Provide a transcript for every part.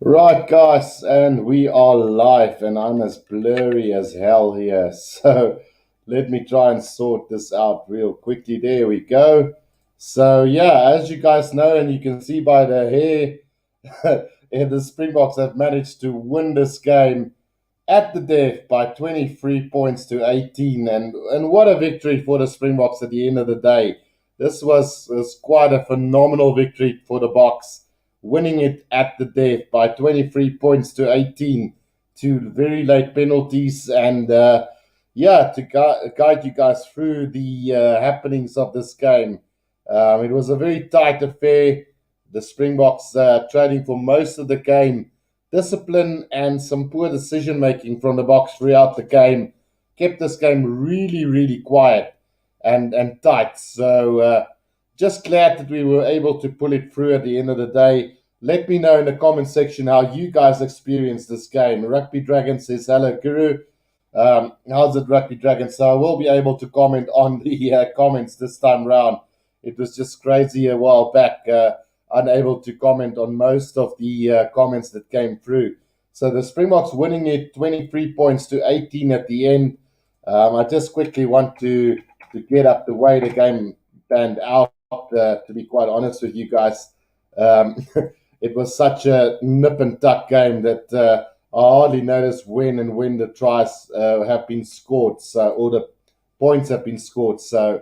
Right, guys, and we are live, and I'm as blurry as hell here. So let me try and sort this out real quickly. There we go. So, yeah, as you guys know, and you can see by the hair, the Springboks have managed to win this game at the death by 23 points to 18. And what a victory for the Springboks at the end of the day. This was quite a phenomenal victory for the Boks, winning it at the death by 23 points to 18 to very late penalties. And yeah, to guide you guys through the happenings of this game. It was a very tight affair. The Springboks trading for most of the game. Discipline and some poor decision making from the Boks throughout the game kept this game really, really quiet and tight. So just glad that we were able to pull it through at the end of the day. Let me know in the comment section how you guys experienced this game. Rugby Dragon says, hello, Guru. How's it, Rugby Dragon? So I will be able to comment on the comments this time round. It was just crazy a while back, unable to comment on most of the comments that came through. So the Springboks winning it 23 points to 18 at the end. I just quickly want to get up the way the game panned out, to be quite honest with you guys. It was such a nip and tuck game that I hardly noticed when the tries have been scored, so or the points have been scored. So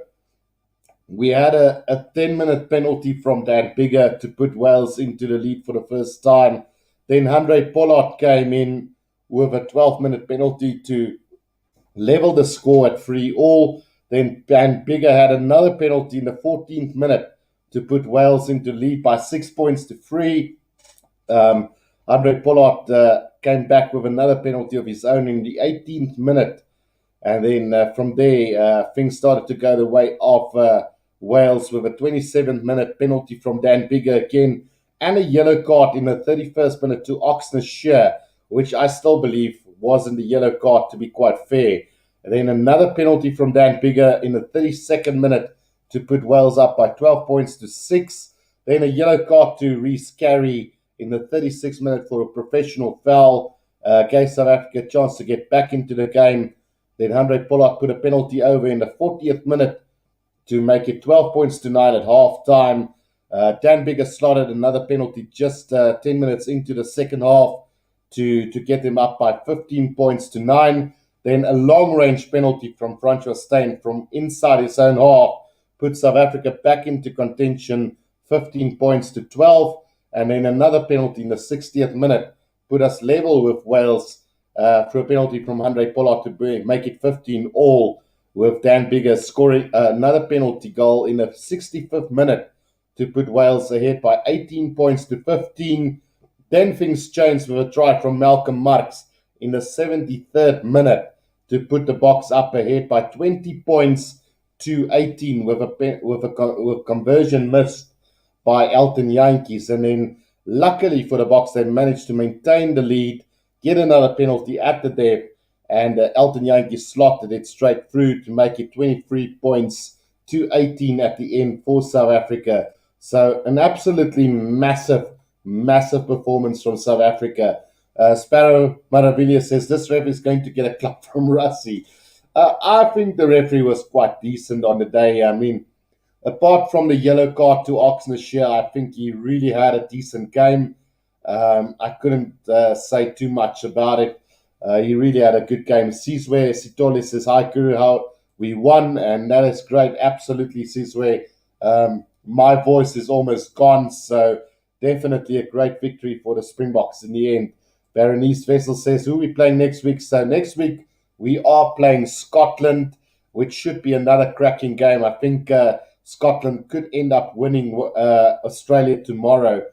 we had a 10-minute penalty from Dan Bigger to put Wales into the lead for the first time. Then Andre Pollard came in with a 12-minute penalty to level the score at 3-all. Then Dan Bigger had another penalty in the 14th minute to put Wales into lead by 6 points to 3. Andre Pollard came back with another penalty of his own in the 18th minute. And then from there, things started to go the way of Wales with a 27th minute penalty from Dan Bigger again, and a yellow card in the 31st minute to Oxner Shear, which I still believe wasn't a yellow card, to be quite fair. And then another penalty from Dan Bigger in the 32nd minute to put Wales up by 12 points to 6. Then a yellow card to Reece Carey in the 36th minute for a professional foul. Gave South Africa a chance to get back into the game. Then Andre Pollard put a penalty over in the 40th minute to make it 12 points to 9 at half time. Dan Bigger slotted another penalty just 10 minutes into the second half to get them up by 15 points to 9. Then a long-range penalty from Francois Steyn from inside his own half put South Africa back into contention, 15 points to 12. And then another penalty in the 60th minute put us level with Wales for a penalty from Andre Pollard to make it 15-all, with Dan Bigger scoring another penalty goal in the 65th minute to put Wales ahead by 18 points to 15. Then things changed with a try from Malcolm Marx in the 73rd minute to put the Boks up ahead by 20 points to 18 with a conversion missed by Elton Yankees. And then luckily for the Boks, they managed to maintain the lead, get another penalty at the death, and Elton Yankees slotted it straight through to make it 23 points to 18 at the end for South Africa. So an absolutely massive performance from South Africa. Sparrow Maravilla says this ref is going to get a clap from Rassie. I think the referee was quite decent on the day. I mean, apart from the yellow card to Oxner Shear, I think he really had a decent game. I couldn't say too much about it. He really had a good game. Sizwe Sitole says, hi, Guru, how we won, and that is great. Absolutely, Sizwe. My voice is almost gone, so definitely a great victory for the Springboks in the end. Berenice Vessel says, who are we playing next week? So next week, we are playing Scotland, which should be another cracking game. I think Scotland could end up winning Australia tomorrow,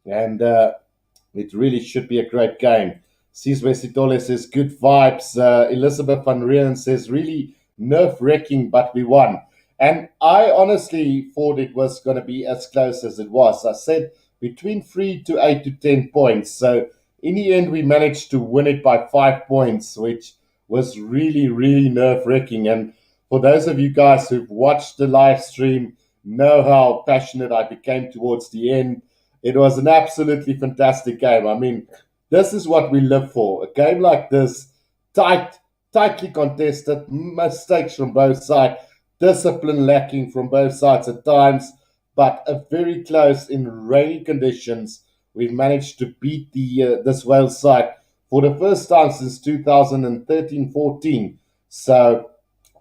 and it really should be a great game. Sizwe Sitole says, good vibes. Elizabeth van Reen says, really nerve-wracking, but we won. And I honestly thought it was going to be as close as it was. I said between 3 to 8 to 10 points. So in the end, we managed to win it by 5 points, which was really, really nerve-wracking. And for those of you guys who've watched the live stream, know how passionate I became towards the end. It was an absolutely fantastic game. I mean, this is what we live for. A game like this, tight, tightly contested, mistakes from both sides, discipline lacking from both sides at times, but a very close in rainy conditions. We've managed to beat the this Wales side for the first time since 2013-14. So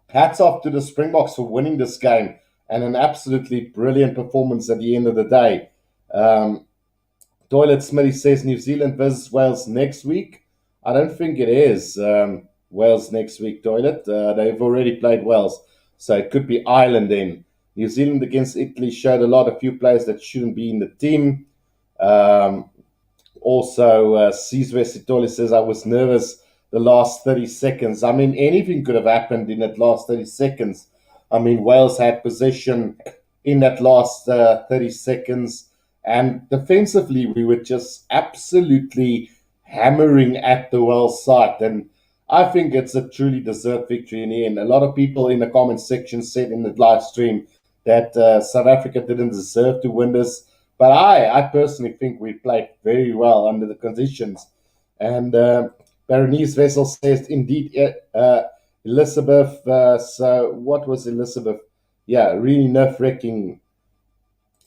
hats off to the Springboks for winning this game and an absolutely brilliant performance at the end of the day. Um, Toilet Smitty says New Zealand visits Wales next week. I don't think it is Wales next week, Toilet. They've already played Wales, so it could be Ireland then. New Zealand against Italy showed a few players that shouldn't be in the team. Um, Also, Sizwe Sitole says, I was nervous the last 30 seconds. I mean, anything could have happened in that last 30 seconds. I mean, Wales had possession in that last 30 seconds. And defensively, we were just absolutely hammering at the Wales side. And I think it's a truly deserved victory in the end. A lot of people in the comment section said in the live stream that South Africa didn't deserve to win this. But I personally think we played very well under the conditions. And Berenice Vessel says, indeed, Elizabeth. So, what was Elizabeth? Yeah, really nerve wracking.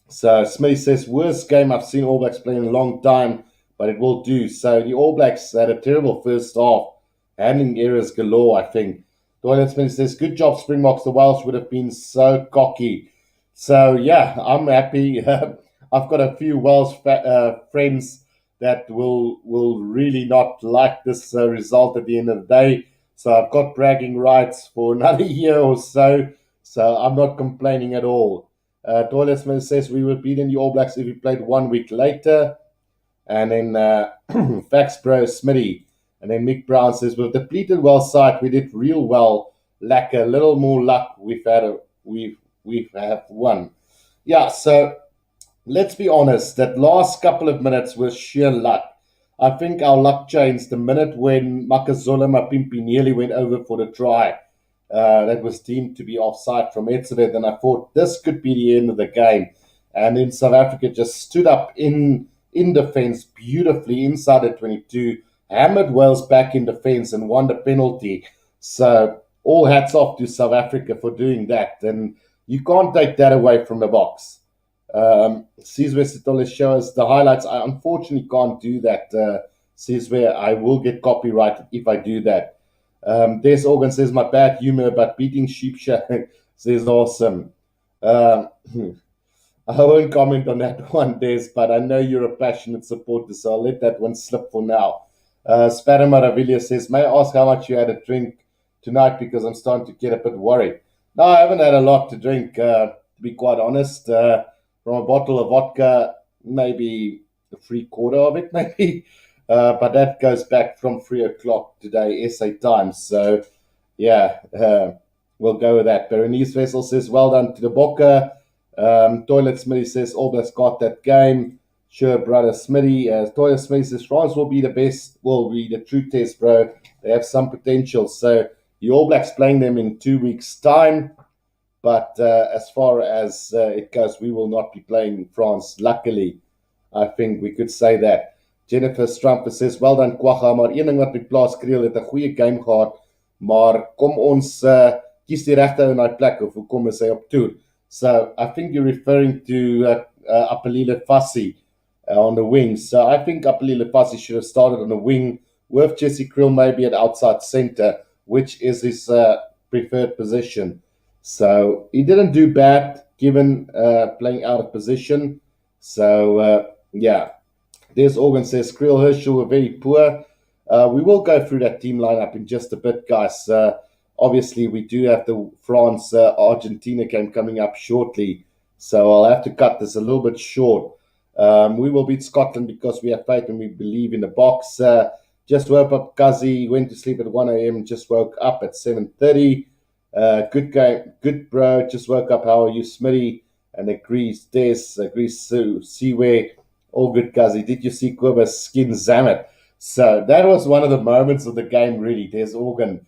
So, Smith says, worst game I've seen All Blacks play in a long time, but it will do. So, the All Blacks had a terrible first half, handling errors galore, I think. Doyle Smith says, good job, Springboks. The Welsh would have been so cocky. So, yeah, I'm happy. I've got a few Welsh friends that will really not like this result at the end of the day. So I've got bragging rights for another year or so. So I'm not complaining at all. Doyle Smith says we would beat the All Blacks if we played 1 week later. And then Fax Bro Smitty. And then Mick Brown says, with depleted well side, we did real well. Lack a little more luck. We've have won. Yeah, so let's be honest, that last couple of minutes was sheer luck. I think our luck changed the minute when Makazola Mapimpi nearly went over for the try. That was deemed to be offside from Etzebeth, and I thought this could be the end of the game. And then South Africa just stood up in defence beautifully inside the 22, hammered Wales back in defence and won the penalty. So all hats off to South Africa for doing that. And you can't take that away from the box. Sizwe Sitole shows the highlights. I unfortunately can't do that, Sizwe. I will get copyrighted if I do that. Des Organ says, my bad humor, but beating Sheepshank says awesome. Um, I won't comment on that one, Des, but I know you're a passionate supporter, so I'll let that one slip for now. Sparrow Maravilha says, may I ask how much you had a drink tonight because I'm starting to get a bit worried. No, I haven't had a lot to drink, to be quite honest. From a bottle of vodka, maybe a three-quarter of it, maybe. But that goes back from 3 o'clock today, SA time. So, yeah, we'll go with that. Berenice Vessel says, well done to the Bokke. Toilet Smitty says, All Blacks got that game. Sure, brother Smitty. Toilet Smitty says, France will be the best, will be the true test, bro. They have some potential. So, the All Blacks playing them in 2 weeks' time. But as far as it goes, we will not be playing France. Luckily, I think we could say that. Jennifer Strumper says, well done, Kwagga, maar een ding wat met plaas Kriel het 'n goeie game gehad, maar kom ons kies die regte ou in daai plek of hoekom is hy op toer? So I think you're referring to Apelile Fassi on the wing. So I think Apelile Fassi should have started on the wing with Jesse Kriel maybe at outside center, which is his preferred position. So he didn't do bad given playing out of position. So, yeah. There's Organ says, Kriel Herschel were very poor. We will go through that team lineup in just a bit, guys. Obviously, we do have the France-Argentina game coming up shortly. So I'll have to cut this a little bit short. We will beat Scotland because we have faith and we believe in the box. Just woke up, Kazi, went to sleep at 1 a.m. and just woke up at 7:30. Good game, good bro. Just woke up. How are you, Smitty? And agrees Des, agrees Sue, Siwe. All good, Kazi. Did you see Koba's skin Zamet? So that was one of the moments of the game, really. Des Organ.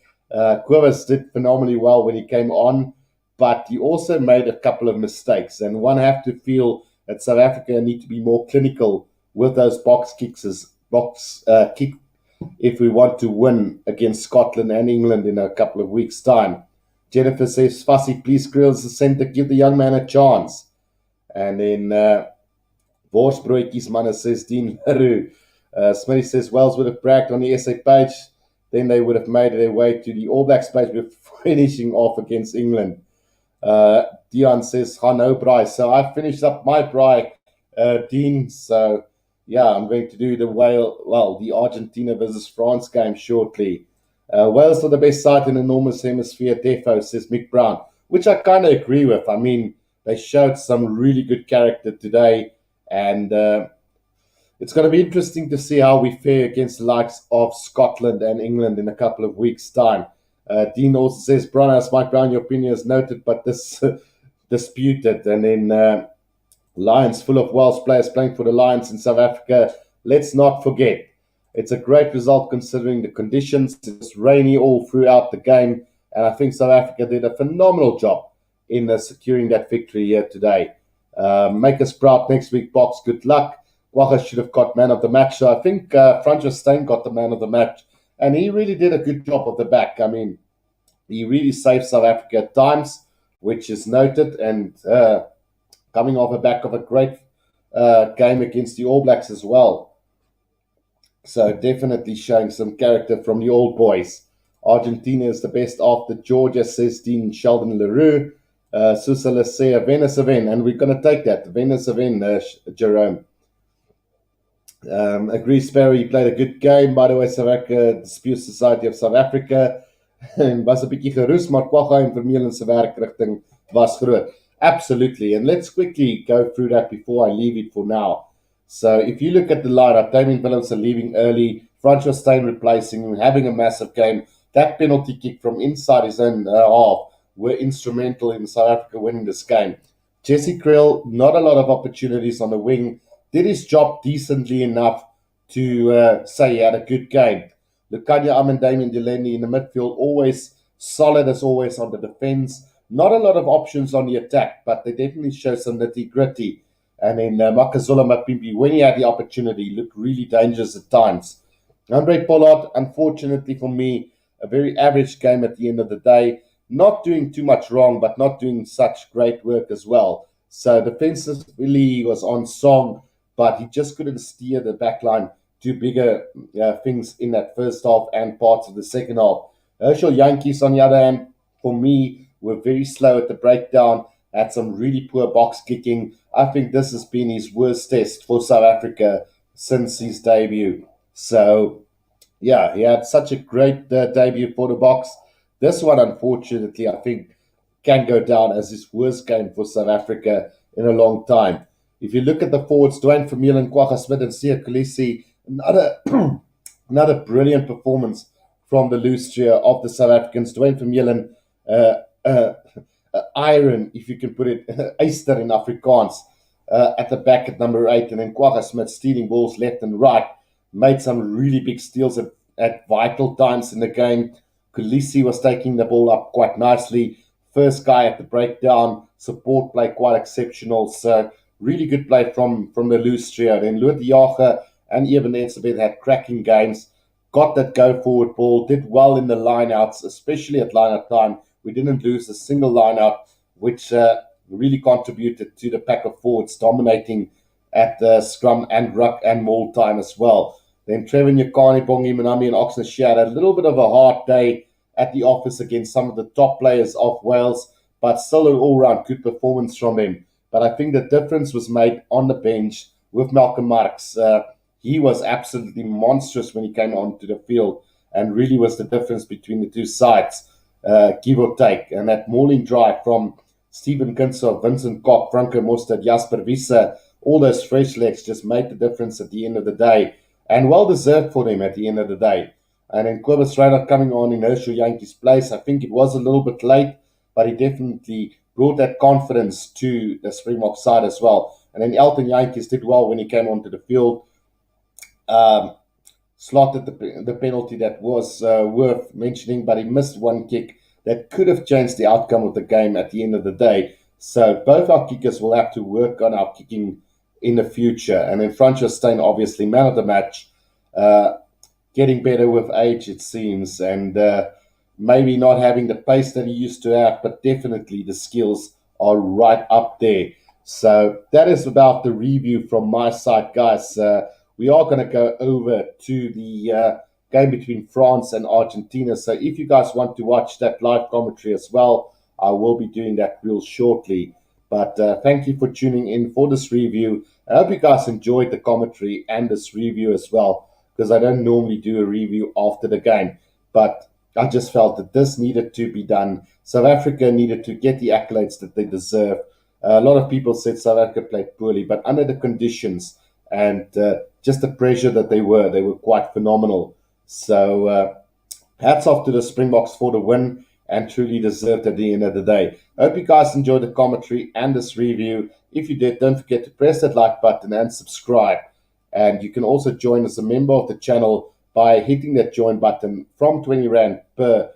Quivers did phenomenally well when he came on, but he also made a couple of mistakes, and one have to feel that South Africa need to be more clinical with those box kicks as box kick if we want to win against Scotland and England in a couple of weeks' time. Jennifer says, Fussy, please grills the centre, give the young man a chance. And then Worsbroodjies manne says, Dean Leroux. Smitty says, Wales would have bragged on the SA page, then they would have made their way to the All Blacks page with finishing off against England. Dion says, no Bry. So I finished up my Bry, Dean. So yeah, I'm going to do the Argentina versus France game shortly. Wales are the best side in the enormous hemisphere, defo, says Mick Brown, which I kind of agree with. I mean, they showed some really good character today, and it's going to be interesting to see how we fare against the likes of Scotland and England in a couple of weeks' time. Dean also says, Brown, Mike Brown, your opinion is noted, but this disputed. And then Lions full of Welsh players playing for the Lions in South Africa. Let's not forget, it's a great result considering the conditions. It's rainy all throughout the game, and I think South Africa did a phenomenal job in securing that victory here today. Make us proud next week, Box. Good luck. Quagga should have got man of the match. So I think Francois Steyn got the man of the match, and he really did a good job of the back. I mean, he really saved South Africa at times, which is noted, and coming off the back of a great game against the All Blacks as well. So definitely showing some character from the old boys. Argentina is the best after Georgia, says Dean Sheldon Leroux. Susa Lasea, Venezuela, and we're going to take that. Venezuela, Jerome. Agree, Sparrow, he played a good game. By the way, South Africa, Dispute Society of South Africa. En was 'n bietjie geroes, maar Quagga en Vermeulen se werkrigting was groot. Absolutely. And let's quickly go through that before I leave it for now. So if you look at the lineup, Damien Willemse leaving early, Francois Steyn replacing him, having a massive game. That penalty kick from inside his own half were instrumental in South Africa winning this game. Jesse Krill, not a lot of opportunities on the wing, did his job decently enough to say he had a good game. Lukanya and Damien Delaney in the midfield, always solid as always on the defense. Not a lot of options on the attack, but they definitely show some nitty-gritty. And then Makazole Mapimpi, when he had the opportunity, looked really dangerous at times. Andre Pollard, unfortunately for me, a very average game at the end of the day. Not doing too much wrong, but not doing such great work as well. So defensively, he was on song, but he just couldn't steer the back line to bigger things in that first half and parts of the second half. Herschel Yankees, on the other hand, for me, were very slow at the breakdown, had some really poor box kicking. I think this has been his worst test for South Africa since his debut. So, yeah, he had such a great debut for the Boks. This one, unfortunately, I think can go down as his worst game for South Africa in a long time. If you look at the forwards, Dwayne Vermeulen, Quagga Smith, and Siya Kolisi, another brilliant performance from the loose trio of the South Africans. Dwayne Vermeulen, iron, if you can put it, Easter in Afrikaans, at the back at number 8, and then Quagga Smith stealing balls left and right, made some really big steals at vital times in the game. Kolisi was taking the ball up quite nicely. First guy at the breakdown, support play quite exceptional. So really good play from the loose trio. Then Louis Jager and Eben Etzebeth had cracking games. Got that go forward ball, did well in the lineouts, especially at lineout time. We didn't lose a single lineout, which really contributed to the pack of forwards dominating at the scrum and ruck and maul time as well. Then Trevor Nyakane, Bongi Manami, and Oxnard had a little bit of a hard day at the office against some of the top players of Wales, but still an all-round good performance from them. But I think the difference was made on the bench with Malcolm Marx. He was absolutely monstrous when he came onto the field and really was the difference between the two sides, give or take. And that mauling drive from Stephen Kinsor, Vincent Koch, Franco Mostert, Jasper Wiese, all those fresh legs just made the difference at the end of the day. And well deserved for them at the end of the day. And then Cobus Ryder coming on in Herschel Yankees' place. I think it was a little bit late, but he definitely brought that confidence to the Springboks side as well. And then Elton Yankees did well when he came onto the field. Slotted the penalty that was worth mentioning, but he missed one kick that could have changed the outcome of the game at the end of the day. So both our kickers will have to work on our kicking in the future. And then Francois Steyn, obviously, man of the match, uh, getting better with age, it seems, and maybe not having the pace that he used to have, but definitely the skills are right up there. So that is about the review from my side, guys. We are going to go over to the game between France and Argentina. So if you guys want to watch that live commentary as well, I will be doing that real shortly. But thank you for tuning in for this review. I hope you guys enjoyed the commentary and this review as well, because I don't normally do a review after the game. But I just felt that this needed to be done. South Africa needed to get the accolades that they deserve. A lot of people said South Africa played poorly, but under the conditions and just the pressure that they were quite phenomenal. So hats off to the Springboks for the win and truly deserved at the end of the day. I hope you guys enjoyed the commentary and this review. If you did, don't forget to press that like button and subscribe. And you can also join as a member of the channel by hitting that join button from 20 Rand per,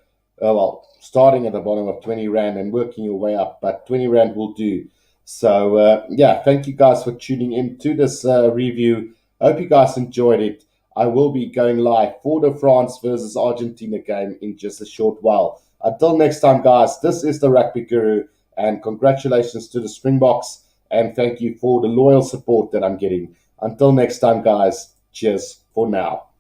starting at the bottom of 20 Rand and working your way up, but 20 Rand will do. So, yeah, thank you guys for tuning in to this review. I hope you guys enjoyed it. I will be going live for the France versus Argentina game in just a short while. Until next time, guys, this is the Rugby Guru, and congratulations to the Springboks, and thank you for the loyal support that I'm getting. Until next time, guys, cheers for now.